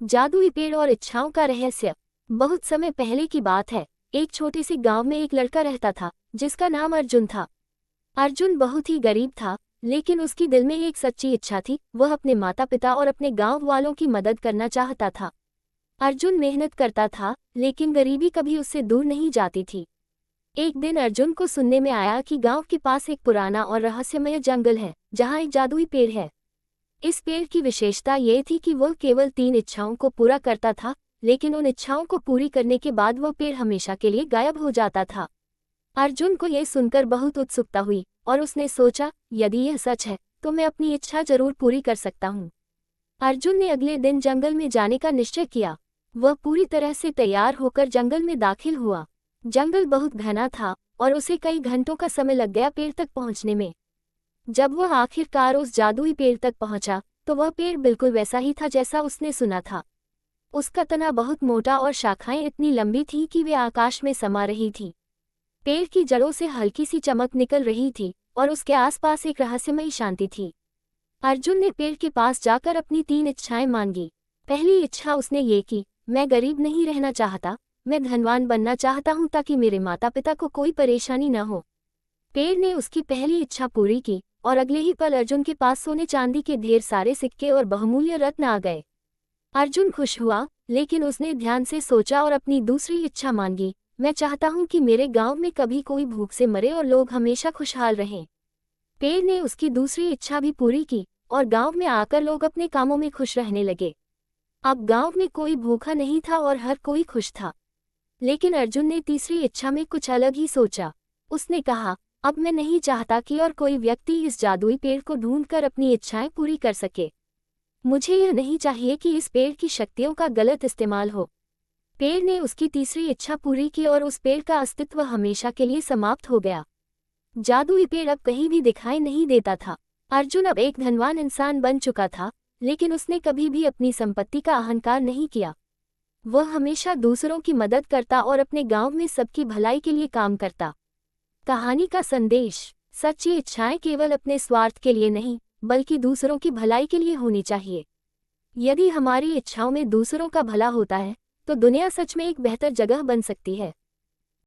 जादुई पेड़ और इच्छाओं का रहस्य। बहुत समय पहले की बात है। एक छोटे से गांव में एक लड़का रहता था जिसका नाम अर्जुन था। अर्जुन बहुत ही गरीब था, लेकिन उसकी दिल में एक सच्ची इच्छा थी। वह अपने माता पिता और अपने गांव वालों की मदद करना चाहता था। अर्जुन मेहनत करता था, लेकिन गरीबी कभी उससे दूर नहीं जाती थी। एक दिन अर्जुन को सुनने में आया कि गांव के पास एक पुराना और रहस्यमय जंगल है जहां एक जादुई पेड़ है। इस पेड़ की विशेषता ये थी कि वह केवल 3 इच्छाओं को पूरा करता था, लेकिन उन इच्छाओं को पूरी करने के बाद वह पेड़ हमेशा के लिए गायब हो जाता था। अर्जुन को यह सुनकर बहुत उत्सुकता हुई और उसने सोचा, यदि यह सच है तो मैं अपनी इच्छा जरूर पूरी कर सकता हूँ। अर्जुन ने अगले दिन जंगल में जाने का निश्चय किया। वह पूरी तरह से तैयार होकर जंगल में दाखिल हुआ। जंगल बहुत घना था और उसे कई घंटों का समय लग गया पेड़ तक पहुंचने में। जब वह आखिरकार उस जादुई पेड़ तक पहुंचा, तो वह पेड़ बिल्कुल वैसा ही था जैसा उसने सुना था। उसका तना बहुत मोटा और शाखाएं इतनी लंबी थीं कि वे आकाश में समा रही थीं। पेड़ की जड़ों से हल्की सी चमक निकल रही थी और उसके आसपास एक रहस्यमयी शांति थी। अर्जुन ने पेड़ के पास जाकर अपनी 3 इच्छाएं मांगी। पहली इच्छा उसने ये की, मैं गरीब नहीं रहना चाहता, मैं धनवान बनना चाहता हूँ ताकि मेरे माता पिता को कोई परेशानी न हो। पेड़ ने उसकी पहली इच्छा पूरी की और अगले ही पल अर्जुन के पास सोने चांदी के ढेर सारे सिक्के और बहुमूल्य रत्न आ गए। अर्जुन खुश हुआ, लेकिन उसने ध्यान से सोचा और अपनी दूसरी इच्छा मांगी, मैं चाहता हूँ कि मेरे गांव में कभी कोई भूख से मरे और लोग हमेशा खुशहाल रहें। पेड़ ने उसकी दूसरी इच्छा भी पूरी की और गांव में आकर लोग अपने कामों में खुश रहने लगे। अब गांव में कोई भूखा नहीं था और हर कोई खुश था। लेकिन अर्जुन ने तीसरी इच्छा में कुछ अलग ही सोचा। उसने कहा, अब मैं नहीं चाहता कि और कोई व्यक्ति इस जादुई पेड़ को ढूंढकर अपनी इच्छाएं पूरी कर सके। मुझे यह नहीं चाहिए कि इस पेड़ की शक्तियों का गलत इस्तेमाल हो। पेड़ ने उसकी तीसरी इच्छा पूरी की और उस पेड़ का अस्तित्व हमेशा के लिए समाप्त हो गया। जादुई पेड़ अब कहीं भी दिखाई नहीं देता था। अर्जुन अब एक धनवान इंसान बन चुका था, लेकिन उसने कभी भी अपनी संपत्ति का अहंकार नहीं किया। वह हमेशा दूसरों की मदद करता और अपने गांव में सबकी भलाई के लिए काम करता। कहानी का संदेश। सच्ची इच्छाएं केवल अपने स्वार्थ के लिए नहीं, बल्कि दूसरों की भलाई के लिए होनी चाहिए। यदि हमारी इच्छाओं में दूसरों का भला होता है, तो दुनिया सच में एक बेहतर जगह बन सकती है।